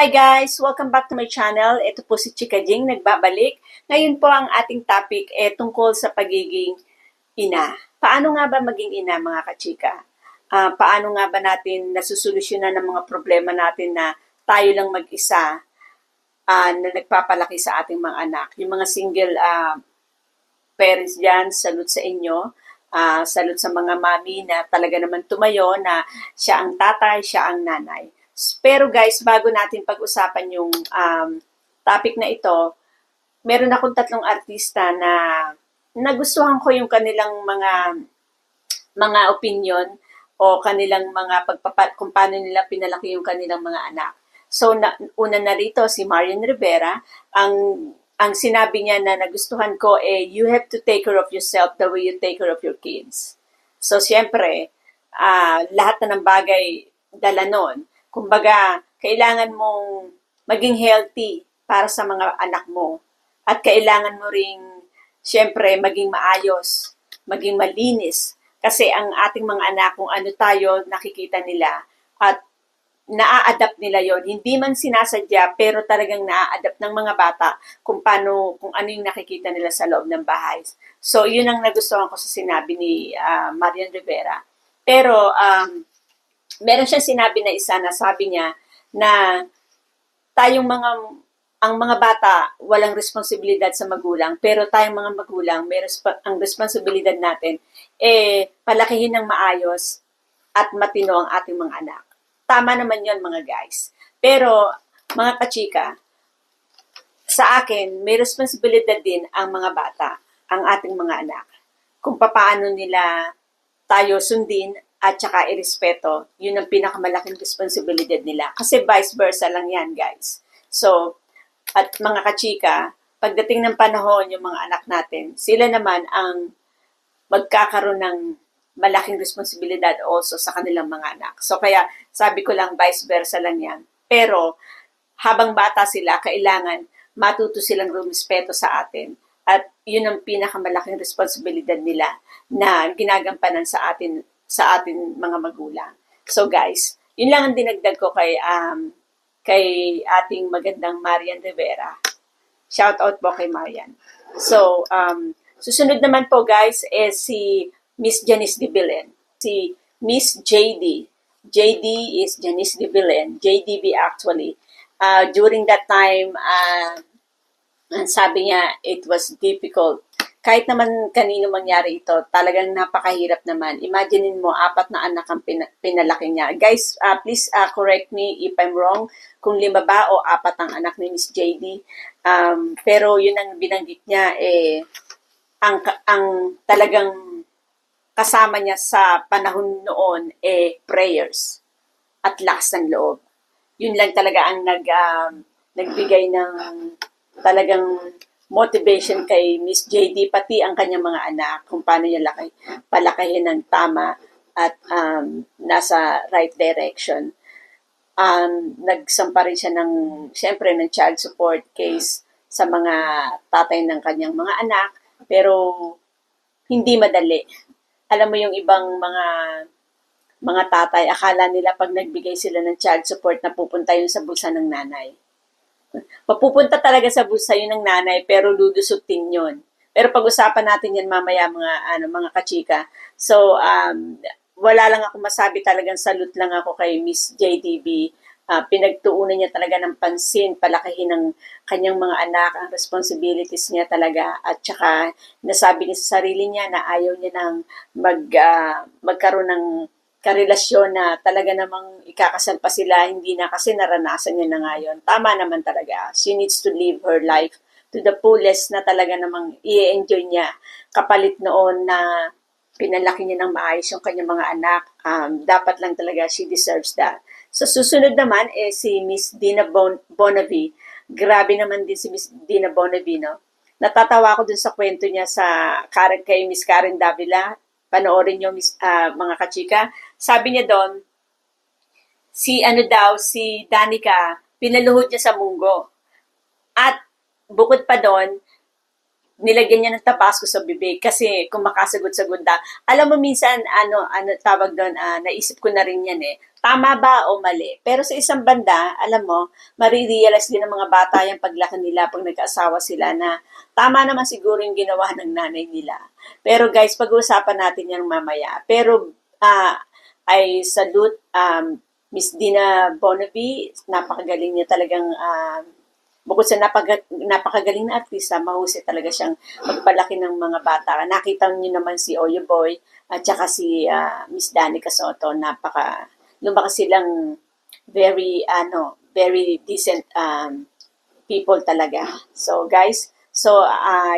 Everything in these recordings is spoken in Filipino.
Hi guys! Welcome back to my channel. Ito po si Chika Jing, nagbabalik. Ngayon po ang ating topic tungkol sa pagiging ina. Paano nga ba maging ina mga kachika? Paano nga ba natin nasusolusyonan ng mga problema natin na tayo lang mag-isa na nagpapalaki sa ating mga anak? Yung mga single parents dyan, salute sa inyo. Salute sa mga mami na talaga naman tumayo na siya ang tatay, siya ang nanay. Pero guys, bago natin pag-usapan yung topic na ito, meron akong tatlong artista na nagustuhan ko yung kanilang mga opinion o kanilang mga kung paano nila pinalaki yung kanilang mga anak. So, una na rito si Marian Rivera. Ang sinabi niya na nagustuhan ko you have to take care of yourself the way you take care of your kids. So, siyempre, lahat na ng bagay dala nun. Kumbaga, kailangan mong maging healthy para sa mga anak mo. At kailangan mo ring, siyempre, maging maayos, maging malinis. Kasi ang ating mga anak, kung ano tayo, nakikita nila. At naa-adapt nila yon. Hindi man sinasadya, pero talagang naa-adapt ng mga bata kung ano yung nakikita nila sa loob ng bahay. So, yun ang nagustuhan ko sa sinabi ni Marian Rivera. Pero, meron siyang sinabi na isa na sabi niya na ang mga bata walang responsibilidad sa magulang, pero tayong mga magulang, ang responsibilidad natin palakihin ng maayos at matino ang ating mga anak. Tama naman yon mga guys. Pero mga kachika, sa akin, may responsibilidad din ang mga bata, ang ating mga anak. Kung paano nila tayo sundin at saka irespeto, yun ang pinakamalaking responsibilidad nila. Kasi vice versa lang yan, guys. So, at mga kachika, pagdating ng panahon, yung mga anak natin, sila naman ang magkakaroon ng malaking responsibilidad also sa kanilang mga anak. So, kaya sabi ko lang, vice versa lang yan. Pero, habang bata sila, kailangan matuto silang rumispeto sa atin. At yun ang pinakamalaking responsibilidad nila na ginagampanan sa atin mga magulang. So guys, yun lang ang dinagdag ko kay ating magandang Marian Rivera. Shout out po kay Marian. So, susunod naman po guys si Miss Janice de Belen. Si Miss JD. JD is Janice de Belen. JDB actually. During that time, sabi niya, it was difficult. Kahit naman kanino mangyari ito, talagang napakahirap naman. Imaginein mo, 4 na anak ang pinalaki niya. Guys, please correct me if I'm wrong, kung 5 ba o 4 ang anak ni Miss JD. Pero yun ang binanggit niya, ang talagang kasama niya sa panahon noon, prayers at lakas ng loob. Yun lang talaga ang nagbigay ng talagang motivation kay Miss JD, pati ang kanyang mga anak, kung paano niya palakihin ng tama at nasa right direction. Nagsampa rin siya siyempre, ng child support case sa mga tatay ng kanyang mga anak, pero hindi madali. Alam mo yung ibang mga tatay, akala nila pag nagbigay sila ng child support na pupunta yun sa bulsa ng nanay. Mapupunta talaga sa bulsa yun ng nanay, pero ludusutin yun. Pero pag-usapan natin yan mamaya mga kachika. So, wala lang ako masabi, talagang salute lang ako kay Miss JDB. Pinagtuunan niya talaga ng pansin, palakihin ng kanyang mga anak, ang responsibilities niya talaga. At saka, nasabi niya sa sarili niya na ayaw niya nang magkaroon ng karelasyon na talaga namang ikakasal pa sila, hindi na, kasi naranasan niya na ngayon. Tama naman talaga. She needs to live her life to the fullest na talaga namang i-enjoy niya. Kapalit noon na pinalaki niya ng maayos yung kanyang mga anak. Dapat lang talaga, she deserves that. So, susunod naman si Miss Dina Bonavi. Grabe naman din si Miss Dina Bonavi, no? Natatawa ko dun sa kwento niya kay Miss Karen Davila. Panoorin nyo, mga kachika. Sabi niya doon, si Danica, pinaluhod niya sa munggo. At bukod pa doon, nilagyan niya ng tabasco sa bibig kasi kung makasagot-sagot na. Alam mo minsan, ano tawag doon, naisip ko na rin yan eh. Tama ba o mali? Pero sa isang banda, alam mo, marirealize din ng mga bata yung paglaki nila pag nag-asawa sila na tama naman siguro yung ginawa ng nanay nila. Pero guys, pag-uusapan natin yan mamaya. Pero I salute Miss Dina Bonavi. Napakagaling niya talagang bukod sa napakagaling na artista, mahusay talaga siyang magpalaki ng mga bata. Nakita niyo naman si Oyo Boy at saka si Miss Danica Soto. Lumaki silang very decent people talaga. So guys,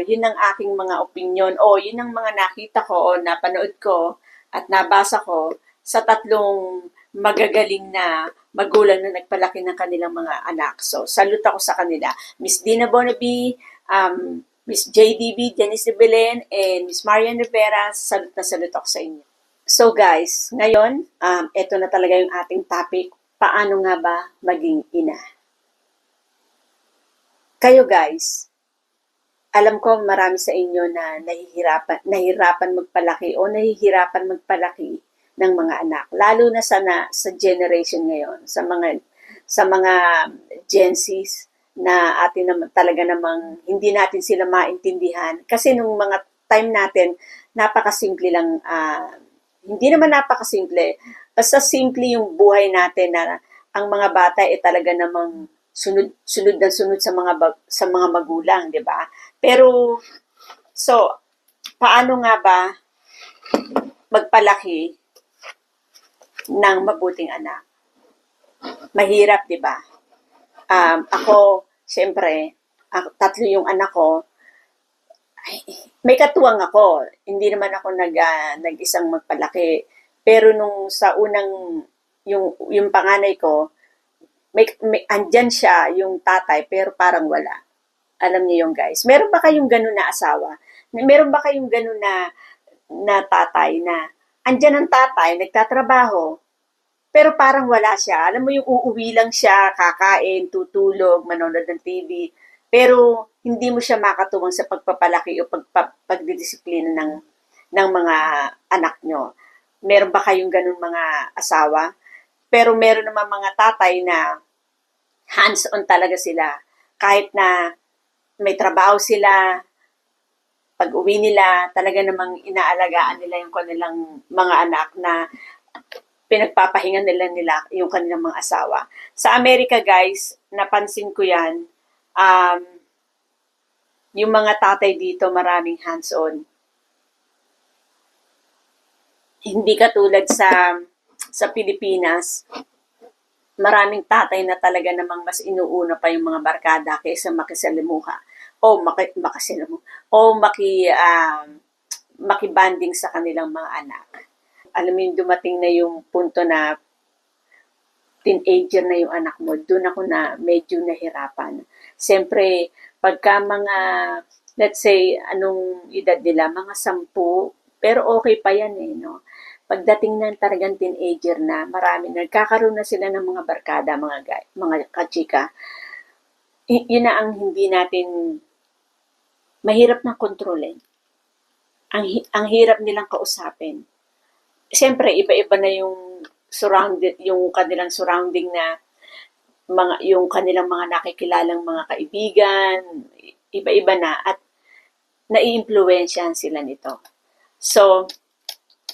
yun ang aking mga opinion o yun ang mga nakita ko o napanood ko at nabasa ko sa tatlong magagaling na magulang na nagpalaki ng kanilang mga anak. So, salute ako sa kanila. Miss Dina Bonavi, Miss JDB, Janice de Belen, and Miss Marian Rivera, salute na salute ako sa inyo. So guys, ngayon, ito na talaga yung ating topic. Paano nga ba maging ina? Kayo guys, alam ko marami sa inyo na nahihirapan magpalaki o nahihirapan magpalaki ng mga anak, lalo na sa generation ngayon, sa mga Gen Zs na atin naman talaga namang hindi natin sila maintindihan kasi nung mga time natin napakasimple lang, hindi naman napakasimple, basta simple yung buhay natin na ang mga bata ay talaga namang sunod na sunod sa mga magulang, 'di ba? Pero paano nga ba magpalaki ng mabuting anak? Mahirap, 'di ba? Ako, siyempre, tatlo yung anak ko. May katuwang ako. Hindi naman ako nag-isang magpalaki. Pero nung sa unang yung panganay ko, andyan siya yung tatay pero parang wala. Alam niyo yung guys. Meron ba kayong ganun na asawa? Meron ba kayong ganun na tatay na andyan ang tatay, nagtatrabaho, pero parang wala siya. Alam mo yung uuwi lang siya, kakain, tutulog, manonood ng TV, pero hindi mo siya makatuwang sa pagpapalaki o pagdidisiplina ng mga anak nyo. Meron ba kayong ganun mga asawa? Pero meron naman mga tatay na hands-on talaga sila. Kahit na may trabaho sila, pag uwi nila, talaga namang inaalagaan nila yung kanilang mga anak na pinagpapahingan nila yung kanilang mga asawa. Sa Amerika, guys, napansin ko yan, yung mga tatay dito, maraming hands-on. Hindi katulad sa Pilipinas, maraming tatay na talaga namang mas inuuna pa yung mga barkada kaysa makisalimuha o makibanding sa kanilang mga anak. Alam mo yung dumating na yung punto na teenager na yung anak mo, doon ako na medyo nahirapan. Siyempre, pagka mga, let's say, anong edad nila, mga 10, pero okay pa yan eh, no? Pagdating ng talagang teenager na, marami, nagkakaroon na sila ng mga barkada, mga kachika. Yun na ang hindi natin, mahirap na kontrolin. Ang hirap nilang kausapin. Siyempre, iba-iba na yung kanilang surrounding na yung kanilang mga nakikilalang mga kaibigan, iba-iba na at naiimpluwensyahan sila nito. So,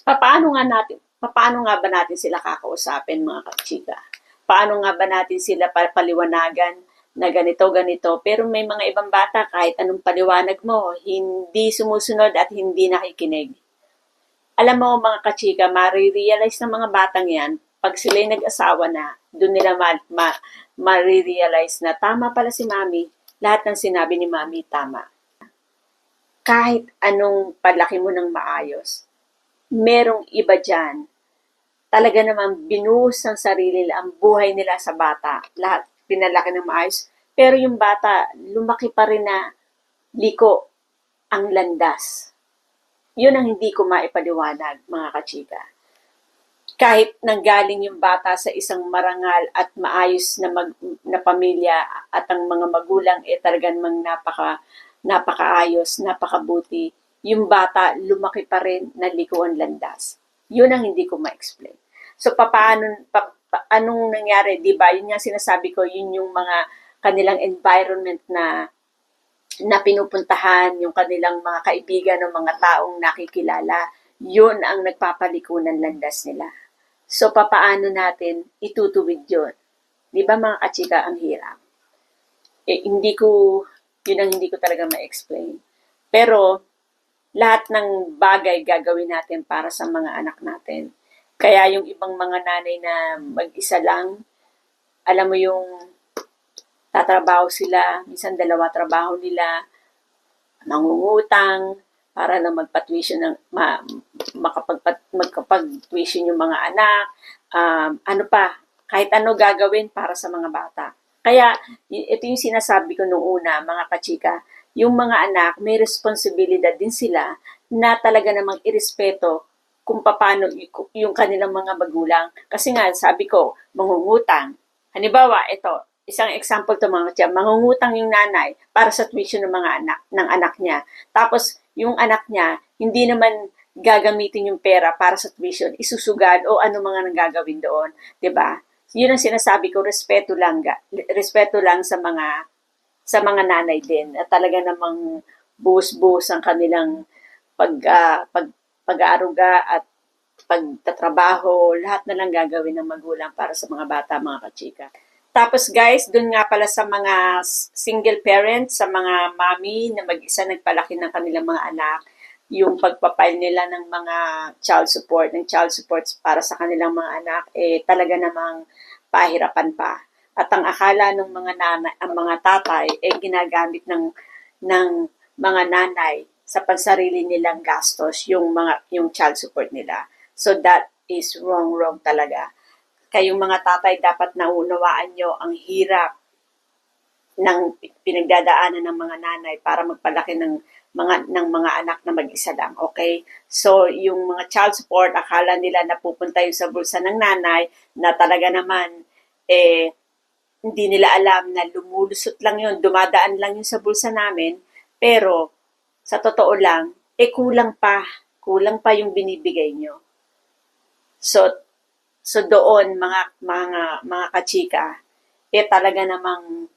paano nga ba natin sila kakausapin, mga kachika? Paano nga ba natin sila paliwanagan na ganito, pero may mga ibang bata kahit anong paliwanag mo, hindi sumusunod at hindi nakikinig. Alam mo mga kachika, marirealize ng mga batang yan, pag sila'y nag-asawa na, doon nila marirealize na tama pala si mami, lahat ng sinabi ni mami tama. Kahit anong palaki mo ng maayos, merong iba dyan, talaga namang binuhos ng sarili nila, ang buhay nila sa bata, lahat pinalaki ng maayos, pero yung bata, lumaki pa rin na liko ang landas. Yun ang hindi ko maipaliwanag, mga kachika. Kahit nanggaling yung bata sa isang marangal at maayos na pamilya at ang mga magulang talagang napakaayos, napakabuti. Yung bata, lumaki pa rin na likuan landas. Yun ang hindi ko ma-explain. So, anong nangyari, di ba? Yun nga sinasabi ko, yun yung mga kanilang environment na pinupuntahan, yung kanilang mga kaibigan ng mga taong nakikilala, yun ang nagpapaliko ng landas nila. So, papaano natin itutuwid yun? Di ba mga kachika, ang hirap? Yun ang hindi ko talaga ma-explain. Pero, lahat ng bagay gagawin natin para sa mga anak natin. Kaya yung ibang mga nanay na mag-isa lang, alam mo yung tatrabaho sila, minsan dalawa trabaho nila, mangungutang, para na magpa-tuition magkapag-tuition yung mga anak, ano pa, kahit ano gagawin para sa mga bata. Kaya, ito yung sinasabi ko noong una, mga kachika, yung mga anak, may responsibilidad din sila na talaga namang irespeto kung paano yung kanilang mga magulang. Kasi nga, sabi ko, mangungutang. Halimbawa, ito, isang example to mga kachika, mangungutang yung nanay para sa tuition ng mga anak, ng anak niya. Tapos, yung anak niya, hindi naman gagamitin yung pera para sa tuition, isusugad o ano mga nang gagawin doon, 'di ba? Yun ang sinasabi ko, respeto lang sa mga nanay din. At talaga namang buhos-buhos ang kanilang pag-aaruga at pagtatrabaho, lahat na lang gagawin ng magulang para sa mga bata, mga kachika. Tapos guys, dun nga pala sa mga single parents, sa mga mami na mag-isa nagpalaki ng kanilang mga anak, yung pagpapile nila ng mga child supports para sa kanilang mga anak, talaga namang pahirapan pa. At ang akala ng mga nanay, ang mga tatay, ginagamit ng mga nanay sa pansarili nilang gastos yung child support nila. So that is wrong talaga. Kayong mga tatay, dapat naunawaan nyo ang hirap ng pinagdadaanan ng mga nanay para magpalaki ng mga anak na mag-isa lang, okay? So, yung mga child support, akala nila napupunta yung sa bulsa ng nanay na talaga naman, hindi nila alam na lumulusot lang yun, dumadaan lang yun sa bulsa namin, pero sa totoo lang, kulang pa yung binibigay nyo. So doon mga kachika, talaga namang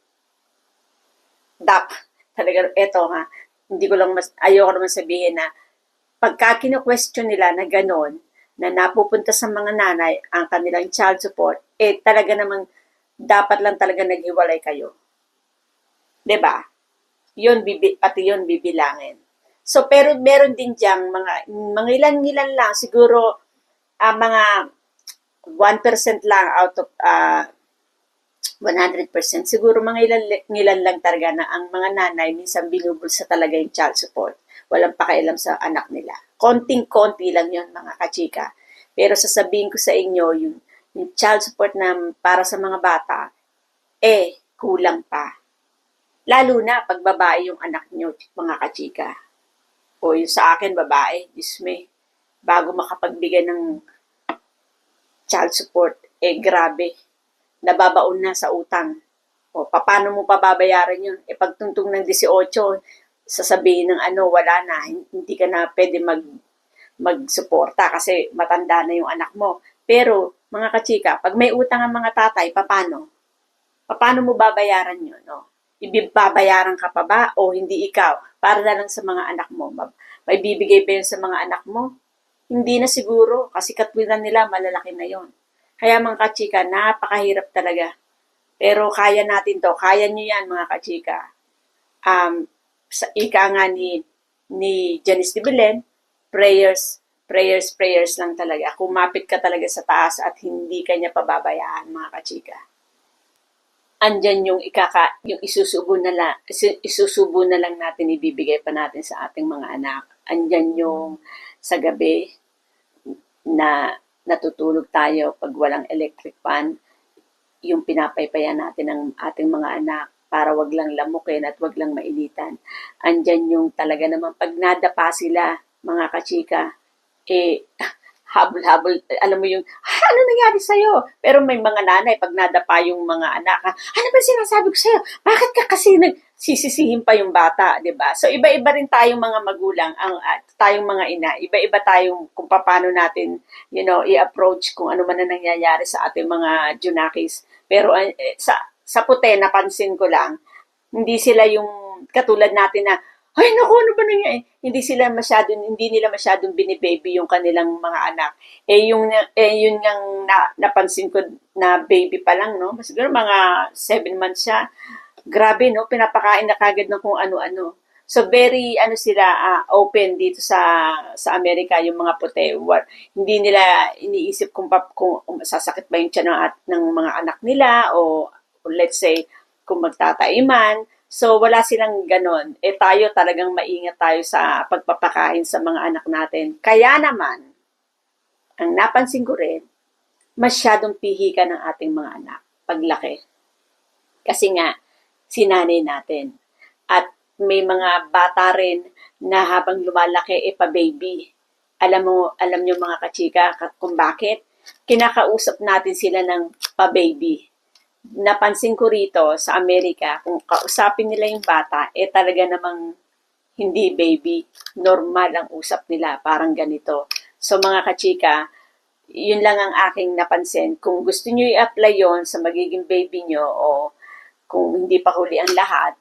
talaga eto nga, hindi ko lang ayoko naman sabihin na pagka kino-question nila na ganon, na napupunta sa mga nanay ang kanilang child support, talaga namang dapat lang talaga naghiwalay kayo. 'Di ba? Pati yun bibilangin. So pero meron din diyang mga ilan lang siguro mga 1% lang out of 100%. Siguro mga ilan lang talaga na ang mga nanay minsan binubulsa talaga yung child support. Walang pakialam sa anak nila. Konting-konti lang yun mga kachika. Pero sasabihin ko sa inyo, yung child support na para sa mga bata, kulang pa. Lalo na pag babae yung anak nyo, mga kachika. O yung sa akin, babae, dismay. Bago makapagbigay ng child support, grabe. Nababaon na sa utang. O, paano mo pababayaran yun? Pagtungtong ng 18, sasabihin ng wala na, hindi ka na pwede magsuporta kasi matanda na yung anak mo. Pero, mga kachika, pag may utang ang mga tatay, paano? Paano mo babayaran yun? No? Babayaran ka pa ba o hindi ikaw? Para na lang sa mga anak mo. May bibigay ba yun sa mga anak mo? Hindi na siguro kasi katwiran nila malalaki na yon. Kaya mga kachika, napakahirap talaga. Pero kaya natin to. Kaya nyo yan mga kachika. Sa ika nga ni Janice de Belen, prayers lang talaga. Kumapit ka talaga sa taas at hindi ka niya pababayaan mga kachika. Andyan yung isusubo na lang natin, ibibigay pa natin sa ating mga anak. Andyan yung sa gabi na natutulog tayo pag walang electric fan, yung pinapaypayan natin ng ating mga anak para wag lang lamukin at wag lang mainitan. Andyan yung talaga naman pag nadapa sila, mga kachika, habol-habol, alam mo yung, ano nangyari sa'yo? Pero may mga nanay, pag nadapa yung mga anak, ano ba sinasabi ko sa'yo? Bakit ka kasi nagsisisihin pa yung bata, di ba? So, iba-iba rin tayong mga magulang, tayong mga ina, iba-iba tayong kung paano natin, i-approach kung ano man na nangyayari sa ating mga junakis. Pero sa puti, napansin ko lang, hindi sila yung katulad natin na, ay, naku, ano ba nangyayari? Hindi nila masyadong binibaby yung kanilang mga anak. Yun yung napansin ko na baby pa lang, no? Siguro mga 7 months siya. Grabe, no? Pinapakain na kagad ng kung ano-ano. So, very, sila, open dito sa Amerika, yung mga puti. Hindi nila iniisip kung sasakit ba yung tiyan ng mga anak nila o let's say, kung magtataiman. So, wala silang ganon. Tayo talagang maingat tayo sa pagpapakain sa mga anak natin. Kaya naman, ang napansin ko rin, masyadong pihikan ng ating mga anak paglaki. Kasi nga, sinanay natin. At may mga bata rin na habang lumalaki, pa-baby. Alam nyo mga kachika kung bakit? Kinakausap natin sila ng pa-baby. Napansin ko rito sa Amerika, kung kausapin nila yung bata, talaga namang hindi baby. Normal ang usap nila, parang ganito. So mga kachika, yun lang ang aking napansin. Kung gusto nyo i-apply yon sa magiging baby nyo o kung hindi pa huli ang lahat,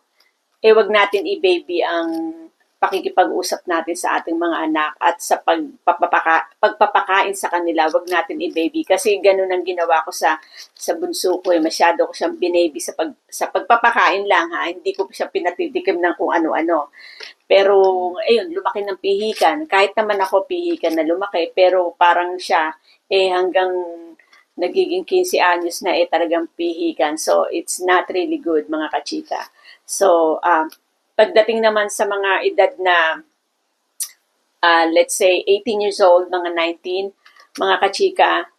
wag natin i-baby ang pakikipag-usap natin sa ating mga anak at sa pagpapakain sa kanila, wag natin i-baby. Kasi ganun ang ginawa ko sa bunso ko. Masyado ko siyang binaby sa pagpapakain lang. Hindi ko siya pinatitikim ng kung ano-ano. Pero, ayun, lumaki ng pihikan. Kahit naman ako pihikan na lumaki, pero parang siya, hanggang nagiging 15 anyos na, talagang pihikan. So, it's not really good, mga kachika. So, pagdating naman sa mga edad na, let's say, 18 years old, mga 19, mga kachika,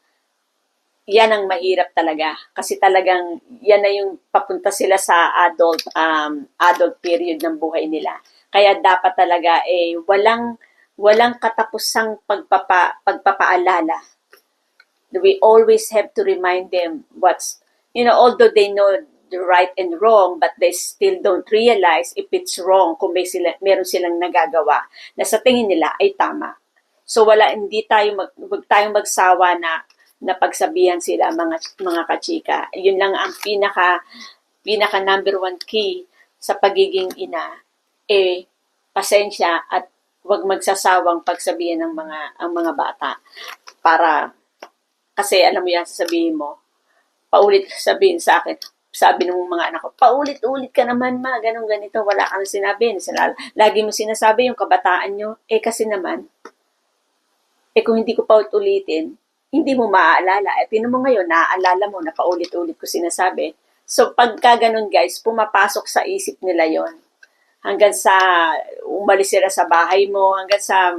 yan ang mahirap talaga. Kasi talagang, yan na yung papunta sila sa adult period ng buhay nila. Kaya dapat talaga, walang katapusang pagpapaalala. We always have to remind them although they know the right and wrong, but they still don't realize if it's wrong kung meron silang nagagawa na sa tingin nila ay tama. So wag tayong magsawa na pagsabihan sila mga kachika. Yun lang ang pinaka number one key sa pagiging ina. Pasensya at wag magsasawang pagsabihan ng mga bata. Kasi alam mo yan, sasabihin mo, paulit sabihin sa akin, sabi ng mga anak ko, paulit-ulit ka naman ganun ganito, wala kang sinabi. Lagi mo sinasabi yung kabataan nyo, kasi naman, kung hindi ko paulit-ulitin, hindi mo maaalala. Tinan mo ngayon, naaalala mo na paulit-ulit ko sinasabi. So, pagka ganun guys, pumapasok sa isip nila yon hanggang sa umalis sila sa bahay mo, hanggang sa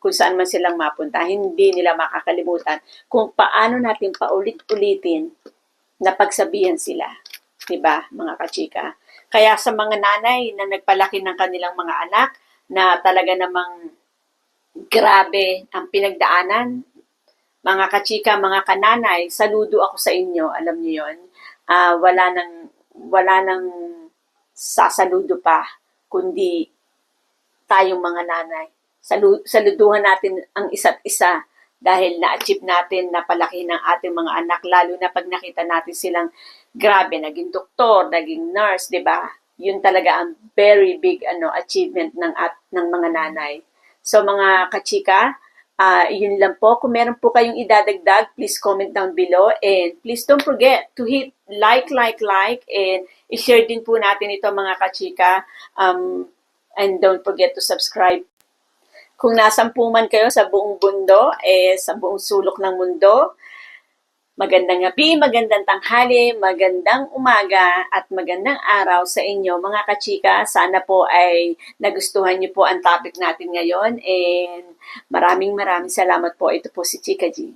kung saan man silang mapunta, hindi nila makakalimutan kung paano natin paulit-ulitin na pagsabihan sila. Diba, mga kachika? Kaya sa mga nanay na nagpalaki ng kanilang mga anak na talaga namang grabe ang pinagdaanan, mga kachika, mga kananay, saludo ako sa inyo, alam niyo yon. Wala nang sasaludo pa, kundi tayong mga nanay. Saluduhan natin ang isa't isa dahil na-achieve natin na palaki ng ating mga anak, lalo na pag nakita natin silang grabe, naging doktor, naging nurse, di ba? Yun talaga ang very big achievement ng mga nanay. So mga kachika, yun lang po. Kung meron po kayong idadagdag, please comment down below and please don't forget to hit like, and i-share din po natin ito mga kachika. And don't forget to subscribe. Kung nasampu man kayo sa buong mundo, sa buong sulok ng mundo, magandang gabi, magandang tanghali, magandang umaga, at magandang araw sa inyo mga kachika. Sana po ay nagustuhan niyo po ang topic natin ngayon and maraming salamat po. Ito po si Chika G.